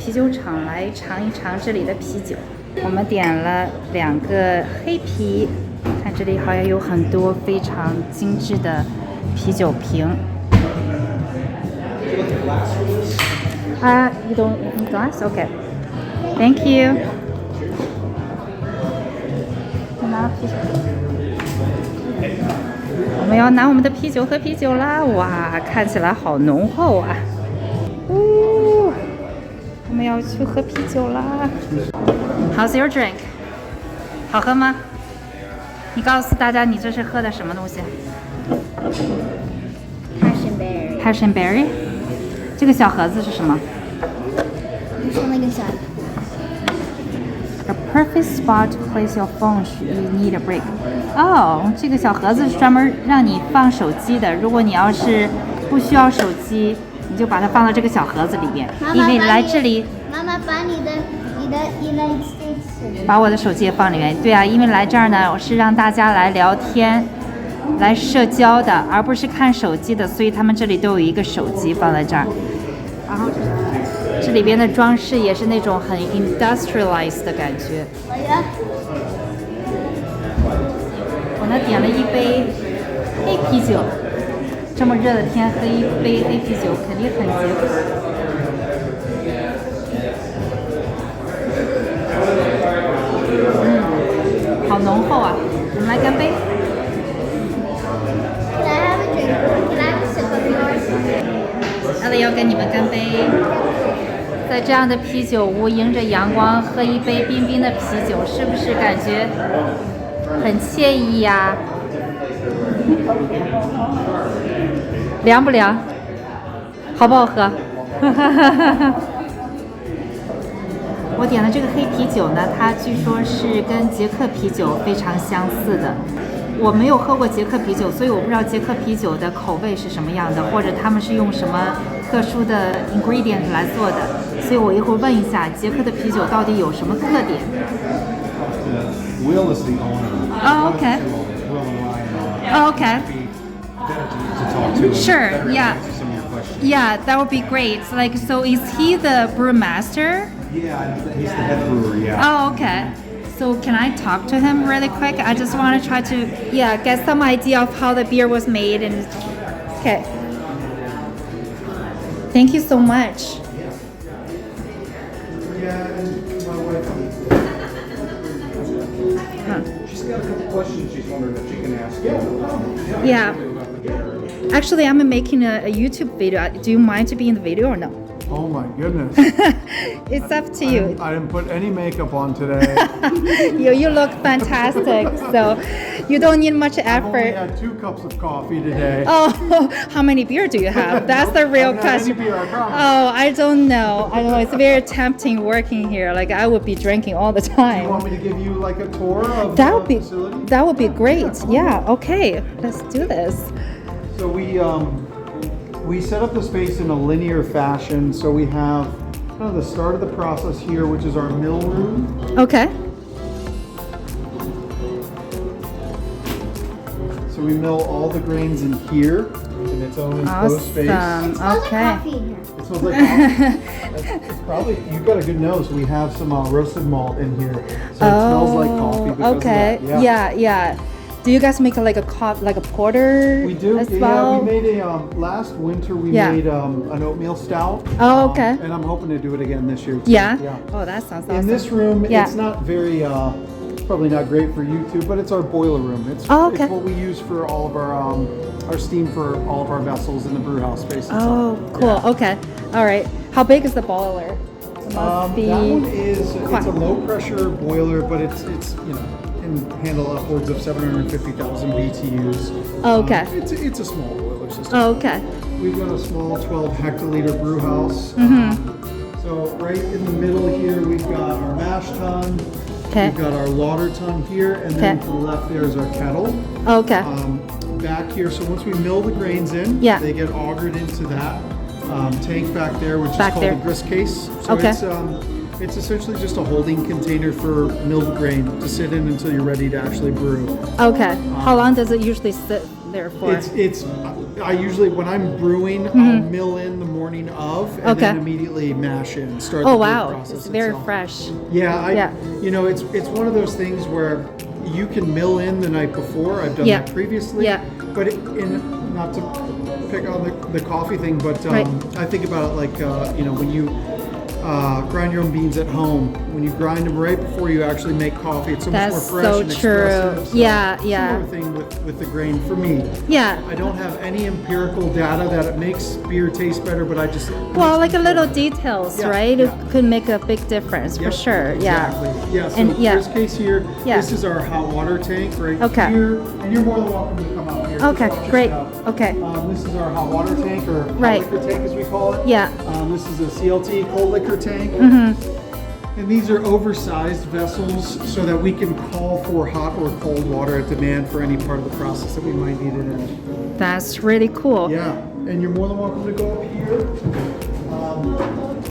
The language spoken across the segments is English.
啤酒厂来尝一尝这里的啤酒。我们点了2个黑啤，看这里好像有很多非常精致的啤酒瓶。You don't need glass? Okay. Thank you. 拿啤酒。我们要拿我们的啤酒喝啤酒啦！哇，看起来好浓厚啊！我们要去喝啤酒啦。How's your drink? 好喝吗？你告诉大家你这是喝的什么东西 Passion berry.？Passion berry。这个小盒子是什么？像那个小。A perfect spot to place your phone should you need a break. 哦，这个小盒子是专门让你放手机的。如果你要是不需要手机，你就把它放到这个小盒子里面。因为来这里，妈妈把你的 United States 把我的手机也放里面。对啊，因为来这儿呢，我是让大家来聊天、来社交的，而不是看手机的，所以他们这里都有一个手机放在这儿。然后这里边的装饰也是那种很 industrialized 的感觉。我呢点了一杯黑啤酒，这么热的天喝一杯黑啤酒肯定很解渴。好浓厚啊！我们来干杯。Can I have a drink? Can I have a sip of yours? 艾丽要跟你们干杯。在这样的啤酒屋，迎着阳光喝一杯冰冰的啤酒，是不是感觉很惬意呀？凉不凉？好不好喝？我点的这个黑啤酒呢，它据说是跟捷克啤酒非常相似的。我没有喝过捷克啤酒，所以我不知道捷克啤酒的口味是什么样的，或者他们是用什么特殊的 ingredient 来做的。所以我一会儿问一下捷克的啤酒到底有什么特点。Will is the owner. Oh, okay. Will and I Oh, okay. to talk to him. Sure, Better yeah. answer some of your questions. Yeah, that would be great. Like, so is he the brewmaster? Yeah, he's the head brewer. Yeah. Oh, okay. So can I talk to him really quick? I just want to try to, get some idea of how the beer was made and. Okay. Thank you so much. Yeah, and my wife. She's got a couple questions she's wondering if she can ask you. Yeah. Actually, I'm making a YouTube video. Do you mind to be in the video or no? Oh my goodness. It's up to you. I didn't put any makeup on today. You look fantastic. So you don't need much I've only effort. had 2 cups of coffee today. Oh, how many beer do you have? That's the real I haven't had any question. beer, I promise. Oh, I don't know. I know it's very tempting working here. Like I would be drinking all the You time. want me to give you like a tour of That the would be facility? great. Yeah. Okay. Let's do this. So we set up the space in a linear fashion. So we have kind of the start of the process here, which is our mill room. Okay. So we mill all the grains in here in its own enclosed space. Awesome. It smells Okay. like coffee in here. It smells like coffee. It's probably, you've got a good nose. We have some roasted malt in here. So it smells like coffee because okay. of that. Yeah. Do you guys make like a porter We do. as Yeah, well? we made a last winter. We Yeah. made an oatmeal stout. Oh, okay. And I'm hoping to do it again this year too. Yeah. Oh, that sounds awesome. In this room, Yeah. it's not very. It's probably not great for YouTube, but it's our boiler room. It's okay. It's what we use for all of our steam for all of our vessels in the brew house space. Oh, cool. Yeah. Okay. All right. How big is the boiler? It must be That one is quite- it's a low pressure boiler, but it's can handle upwards of 750,000 BTUs. Oh, okay. It's a small boiler system. Oh, okay. We've got a small 12 hectoliter brew house. So right in the middle here, we've got our mash tun. Okay. We've got our lauter tun here, and then Okay. to the left there is our kettle. Okay. Back here, so once we mill the grains in, Yeah. they get augered into that tank back there, which Back is called there. a grist case. So Okay. it's essentially just a holding container for milled grain to sit in until you're ready to actually brew. Okay. How long does it usually sit therefore? It's I usually, when I'm brewing, I'll mill in the morning of and then immediately mash in, start the Oh brew wow, process it's very itself. fresh. Yeah, you know, it's one of those things where you can mill in the night before. I've done that previously. Yeah. But not to pick on the coffee thing, but I think about it like you know, when you grind your own beans at home, when you grind them right before you actually make coffee, it's so much more fresh and expressive. So similar thing with the grain for me. Yeah. I don't have any empirical data that it makes beer taste better, but I just like a little details, right? It could make a big difference for sure. Exactly. Yeah. So in this case here, this is our hot water tank right here, and you're more than welcome to come out here. Okay, great. Okay. This is our hot water tank, or hot liquor tank as we call it. Yeah. This is a CLT cold liquor tank. And these are oversized vessels so that we can call for hot or cold water at demand for any part of the process that we might need it in. That's really cool. Yeah, and you're more than welcome to go up here.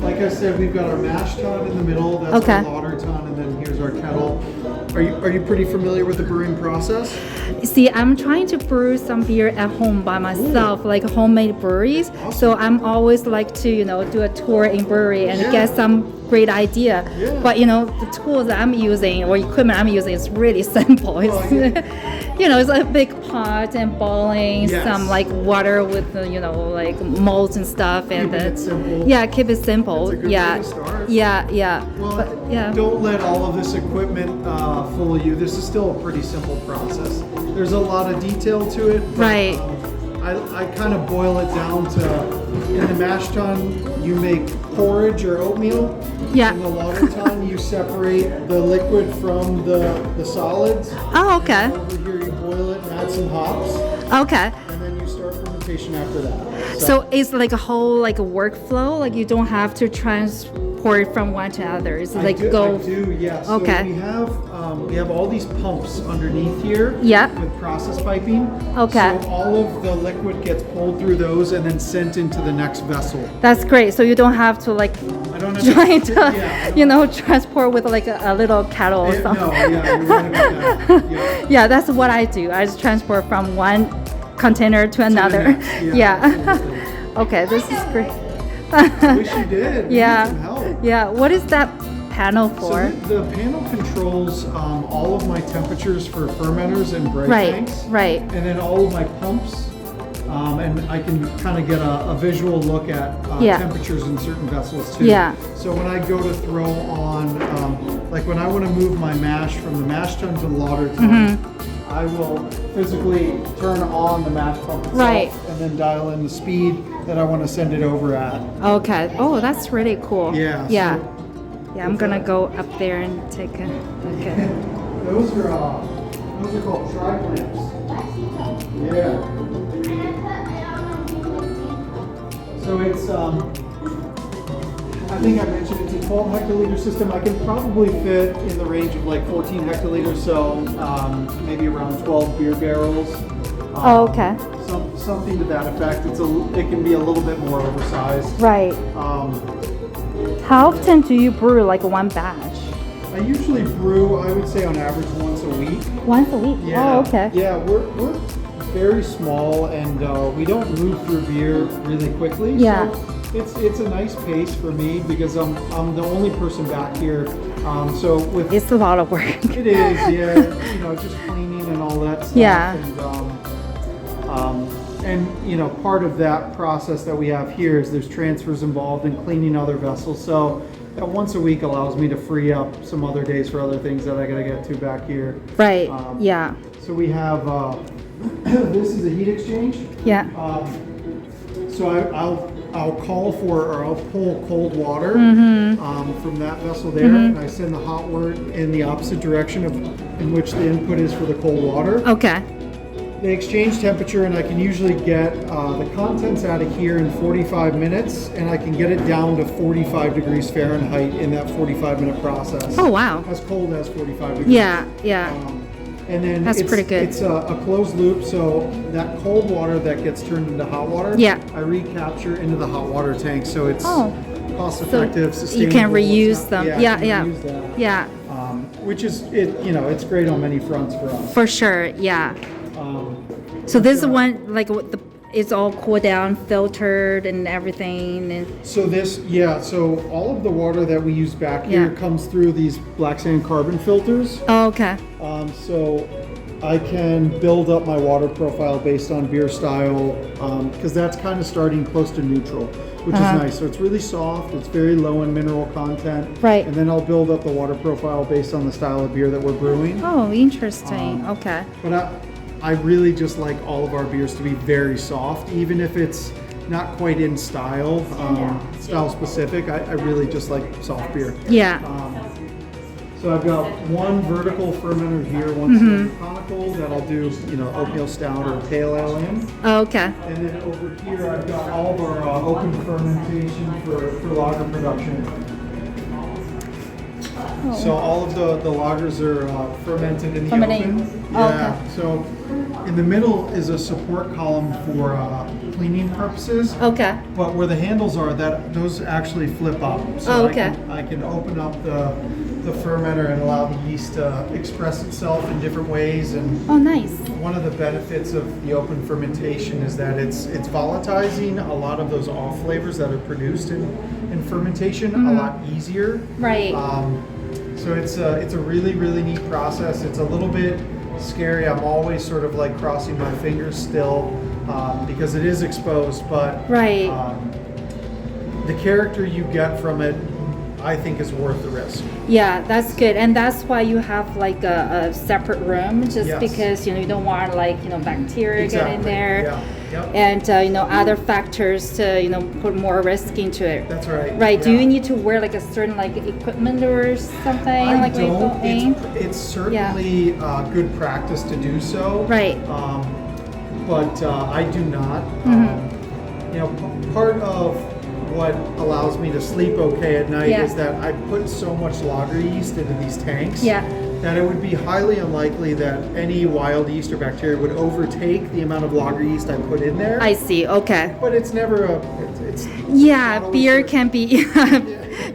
Like I said, we've got our mash tun in the middle. That's our lauter tun, and then here's our kettle. Are you pretty familiar with the brewing process? See, I'm trying to brew some beer at home by myself, like homemade breweries. Awesome. So I'm always like to, you know, do a tour in brewery and get some great idea. But you know, the tools that I'm using or equipment I'm using is really simple. It's, you know, it's a big pot and boiling some like water with you know, like molds and stuff, and keep it simple. Keep it simple. That's a good way to start. Well, but, don't let all of this equipment fool you. This is still a pretty simple process. There's a lot of detail to it. But, I kind of boil it down to, in the mash tun, you make porridge or oatmeal. In the lauter tun, you separate the liquid from the solids. Oh, okay. And over here, you boil it and add some hops. Okay. And then you start fermentation after that. So it's like a whole like a workflow. Like you don't have to transport from one to other. It's like I do, yes. Okay. So we have all these pumps underneath here. With process piping. Okay. So all of the liquid gets pulled through those and then sent into the next vessel. That's great. So you don't have to like trying to you know, transport with like a little kettle or something. No, you're right about that. Yeah, that's what I do. I just transport from one container to another. Okay, this is great. I wish you did. We need some help. Yeah. What is that panel for? So the panel controls all of my temperatures for fermenters and brake tanks. Right. And then all of my pumps. And I can kind of get a visual look at temperatures in certain vessels too. So when I go to throw on, like when I want to move my mash from the mash tun to the lauter tun, I will physically turn on the mash pump itself and then dial in the speed that I want to send it over at. Okay. Oh, that's really cool. Yeah. So I'm gonna go up there and take a look at it. Those are called tri clamps. Yeah. So it's, I think I mentioned it's a 12 hectoliter system. I can probably fit in the range of like 14 hectoliters, so maybe around 12 beer barrels. Okay. Something to that effect. It can be a little bit more oversized. Right. How often do you brew like one batch? I usually brew, I would say on average once a week. Once a week? Yeah. Oh, okay. Yeah, we're very small and we don't move through beer really quickly. Yeah. So it's a nice pace for me because I'm the only person back here. So it's a lot of work. It is, yeah. You know, just cleaning and all that stuff. Yeah. And you know, part of that process that we have here is there's transfers involved in cleaning other vessels. So that once a week allows me to free up some other days for other things that I gotta get to back here. Right. Yeah. So we have this is a heat exchange. Yeah. So I'll call for, or I'll pull cold water from that vessel there, and I send the hot water in the opposite direction in which the input is for the cold water. Okay. They exchange temperature, and I can usually get the contents out of here in 45 minutes, and I can get it down to 45 degrees Fahrenheit in that 45-minute process. Oh, wow. As cold as 45 degrees. Yeah. And then that's pretty good. It's a closed loop, so that cold water that gets turned into hot water, I recapture into the hot water tank, so it's cost effective, sustainable. You can reuse them. Yeah. Which is, it's great on many fronts for us. For sure, yeah. So this is one like what it's all cooled down, filtered, and everything. And so so all of the water that we use back here comes through these black sand carbon filters. Oh, okay. So I can build up my water profile based on beer style, because that's kind of starting close to neutral, which is nice. So it's really soft, it's very low in mineral content. Right. And then I'll build up the water profile based on the style of beer that we're brewing. Oh, interesting. Okay. But I really just like all of our beers to be very soft, even if it's not quite in style, style specific. I really just like soft beer. Yeah. So I've got one vertical fermenter here, one conical that I'll do, oatmeal stout or pale ale in. Oh, okay. And then over here I've got all of our open fermentation for lager production. So all of the lagers are fermented in the open. Yeah. Okay. So in the middle is a support column for cleaning purposes. Okay. But where the handles are, those actually flip up. So okay. I can open up the fermenter and allow the yeast to express itself in different ways. And oh, nice. One of the benefits of the open fermentation is that it's volatilizing a lot of those off flavors that are produced in fermentation a lot easier. Right. So it's a really, really neat process. It's a little bit scary. I'm always sort of like crossing my fingers still because it is exposed, but the character you get from it, I think, is worth the risk. Yeah, that's good, and that's why you have like a separate room, just because you don't want bacteria get in there. Yeah. Yep. And other factors to put more risk into it. That's right. Right. Yeah. Do you need to wear like a certain equipment or something I when you go don't. in? It's certainly good practice to do so. Right. But I do not. Part of what allows me to sleep okay at night is that I put so much lager yeast into these tanks that it would be highly unlikely that any wild yeast or bacteria would overtake the amount of lager yeast I put in there. I see. Okay. But it's never beer can be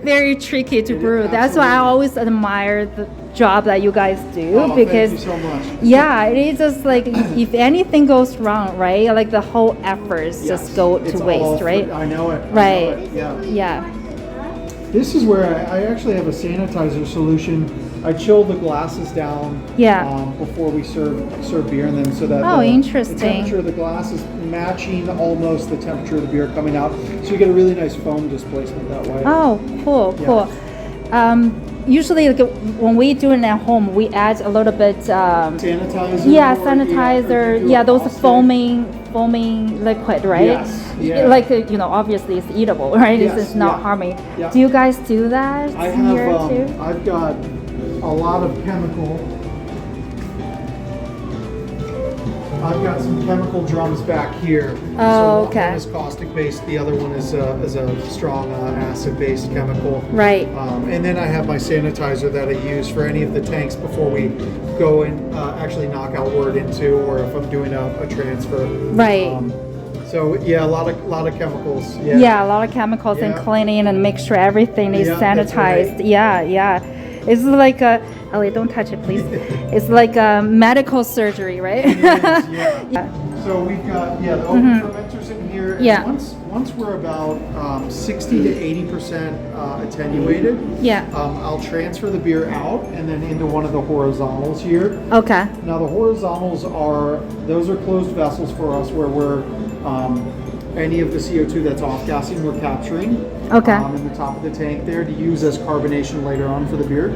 very tricky to brew. That's why I always admire the job that you guys do, because thank you so much. it is just like if anything goes wrong, right? Like the whole efforts just go to waste, right? I know it. Right. I know it. Yeah. This is where I actually have a sanitizer solution. I chill the glasses down before we serve beer in them, so that interesting. The temperature of the glass is matching almost the temperature of the beer coming out, so you get a really nice foam displacement that way. Oh, cool. Usually, when we do it at home, we add a little bit sanitizer. Yeah, sanitizer. Those foaming liquid, right? Yes. Yeah. Like obviously it's eatable, right? Yes, it's not harming. Yeah. Do you guys do that here too? I've got a lot of chemical. I've got some chemical drums back here. Oh, okay. One is caustic based, the other one is a strong acid based chemical. Right. And then I have my sanitizer that I use for any of the tanks before we go and actually knock out wort into, or if I'm doing a transfer. Right. So a lot of chemicals. Yeah, a lot of chemicals and cleaning and make sure everything is sanitized. Right. Yeah. It's like Ellie, don't touch it, please. It's like a medical surgery, right? It is, So we've got the open fermenters in here. And once we're about 60 to 80% attenuated, I'll transfer the beer out and then into one of the horizontals here. Okay. Now the horizontals are closed vessels for us, where we're any of the CO2 that's off-gassing, we're capturing in the top of the tank there to use as carbonation later on for the beer.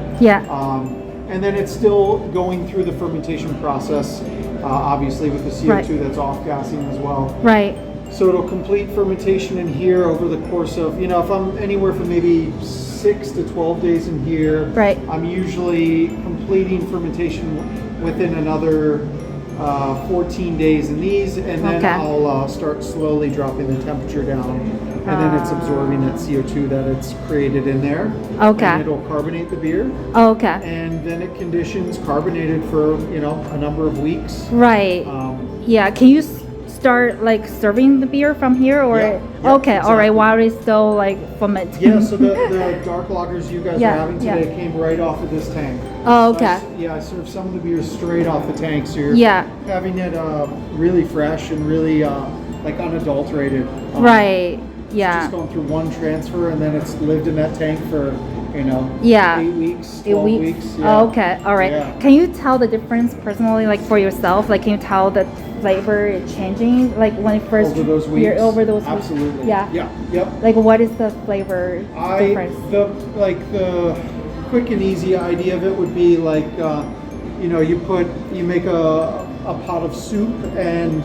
And then it's still going through the fermentation process, obviously with the CO2 that's off-gassing as well. Right. So it'll complete fermentation in here over the course of, if I'm anywhere from maybe 6 to 12 days in here, I'm usually completing fermentation within another 14 days in these, and then I'll start slowly dropping the temperature down, and then it's absorbing that CO2 that it's created in there. And it'll carbonate the beer. And then it conditions carbonated for a number of weeks. Right. Can you start like serving the beer from here, or okay, all right, while it's still like fermenting. Yeah, so the dark lagers you guys are having today came right off of this tank. Oh, okay. I serve some of the beers straight off the tank, so you're having it really fresh and really like unadulterated. Right. Yeah. It's just going through one transfer, and then it's lived in that tank for 8 weeks, 12 weeks. Yeah. Oh, okay, all right. Yeah. Can you tell the difference personally, like for yourself? Like, can you tell the flavor changing, like when it first over those weeks? Over those weeks? Absolutely. Yeah. Yeah. Yep. Like, what is the flavor difference? The quick and easy idea of it would be like you make a pot of soup, and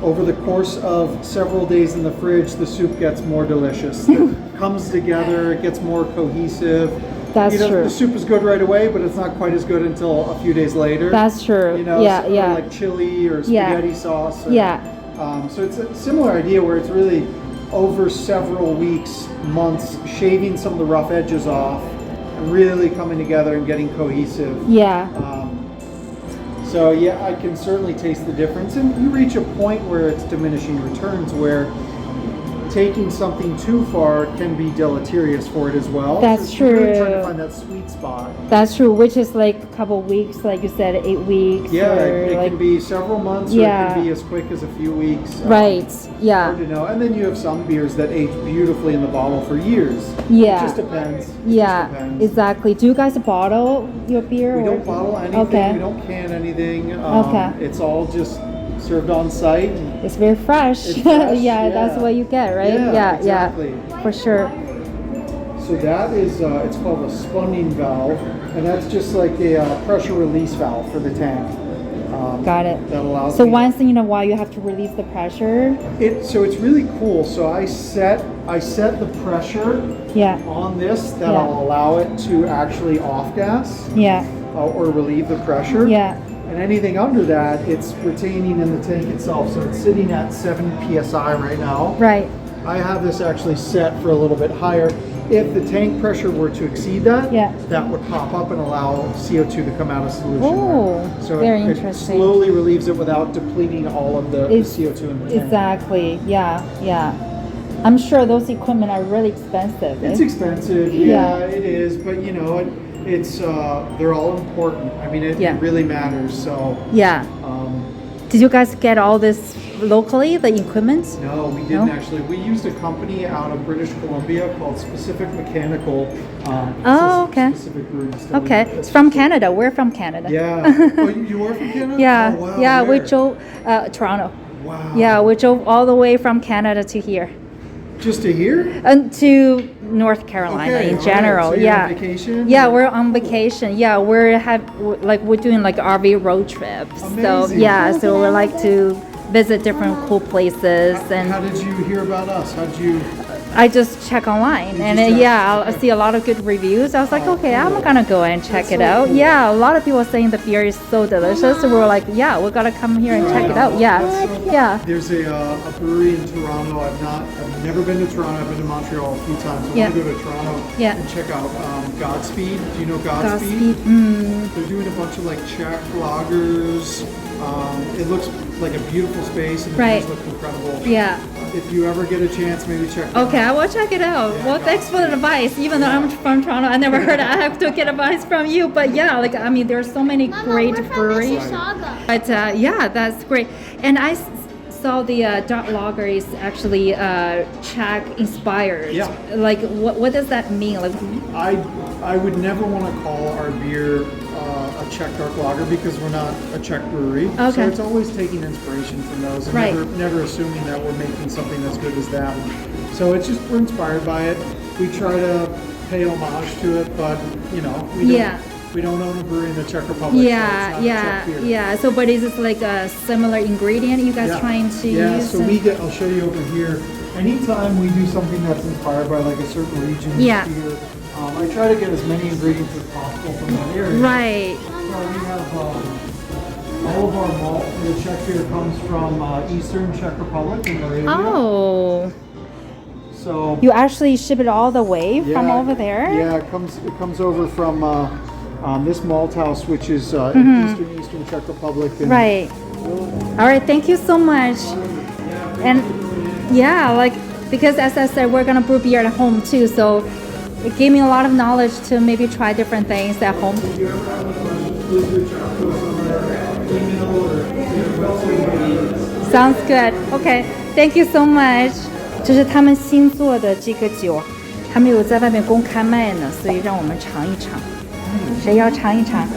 over the course of several days in the fridge, the soup gets more delicious. It comes together, it gets more cohesive. That's true. The soup is good right away, but it's not quite as good until a few days later. That's true. Like chili or spaghetti sauce. So it's a similar idea where it's really over several weeks, months, shaving some of the rough edges off, and really coming together and getting cohesive. So I can certainly taste the difference, and you reach a point where it's diminishing returns, where taking something too far can be deleterious for it as well. That's so true. You're really trying to find that sweet spot. That's true, which is like a couple weeks, like you said, 8 weeks. Yeah, or it like, can be several months, or it can be as quick as a few weeks. Right. Hard to know. And then you have some beers that age beautifully in the bottle for years. Yeah. It just depends. Exactly. Do you guys bottle your beer? We don't bottle anything. Okay. We don't can anything. Okay. It's all just served on site. It's very fresh. It's fresh, That's what you get, right? Exactly. For sure. So that is, it's called a spunning valve, and that's just like a pressure release valve for the tank. Got it. That allows. So once in a while, you have to release the pressure. So it's really cool. So I set the pressure on this that'll allow it to actually off gas. Or relieve the pressure. And anything under that, it's retaining in the tank itself. So it's sitting at 7 psi right now. Right. I have this actually set for a little bit higher. If the tank pressure were to exceed that, that would pop up and allow CO2 to come out of solution. Oh, so very it interesting. slowly relieves it without depleting all of the CO2 in the tank. Exactly. Yeah. I'm sure those equipment are really expensive. It's expensive. Yeah, it is. But it's they're all important. I mean, it really matters. So did you guys get all this locally, the equipment? No, we didn't actually. We used a company out of British Columbia called Specific Mechanical. Specific brewing distillery. Okay, it's from Canada. We're from Canada. Yeah. Oh, you are from Canada? Yeah. Oh, wow. We Where? drove Toronto. Wow. Yeah, we drove all the way from Canada to here. Just to here? And to North Carolina in general. So you're on vacation? Yeah, we're on vacation. Yeah, we're doing like RV road trips. Amazing. So so we like to visit different cool places. And how did you hear about us? How did you? I just check online, and I see a lot of good reviews. I was like, okay, I'm gonna go and check it out. Cool. Yeah, a lot of people are saying the beer is so delicious. So we're like, we gotta come here and check it out. There's a brewery in Toronto. I've never been to Toronto. I've been to Montreal a few times. I want to go to Toronto and check out Godspeed. Do you know Godspeed? They're doing a bunch of like Czech lagers. It looks like a beautiful space, and the beers look incredible. Yeah. If you ever get a chance, maybe check it out. Okay, I will check it out. Well, thanks for the advice. Even though I'm from Toronto, I never heard I have to get advice from you. But there's so many great breweries. But that's great. And I saw the dark lager is actually Czech inspired. Yeah. Like, what does that mean? Like, I would never want to call our beer a Czech dark lager because we're not a Czech brewery. Okay. So it's always taking inspiration from those and never assuming that we're making something as good as that. So it's just we're inspired by it. We try to pay homage to it, but we don't own a brewery in the Czech Republic. So but is this like a similar ingredient you guys trying to use? Yeah, so I'll show you over here. Anytime we do something that's inspired by like a certain region beer, I try to get as many ingredients as possible from that area. Right. So we have all of our malt. The Czech beer comes from Eastern Czech Republic in Moravia. Oh. So you actually ship it all the way from over there? Yeah, it comes over from this malt house, which is in Eastern Czech Republic. Right. All right. Thank you so much. And yeah, like because as I said, we're gonna brew beer at home too, so it gave me a lot of knowledge to maybe try different things at home. Sounds good. Okay, thank you so much. 这是他们新做的这个酒，还没有在外面公开卖呢，所以让我们尝一尝。谁要尝一尝？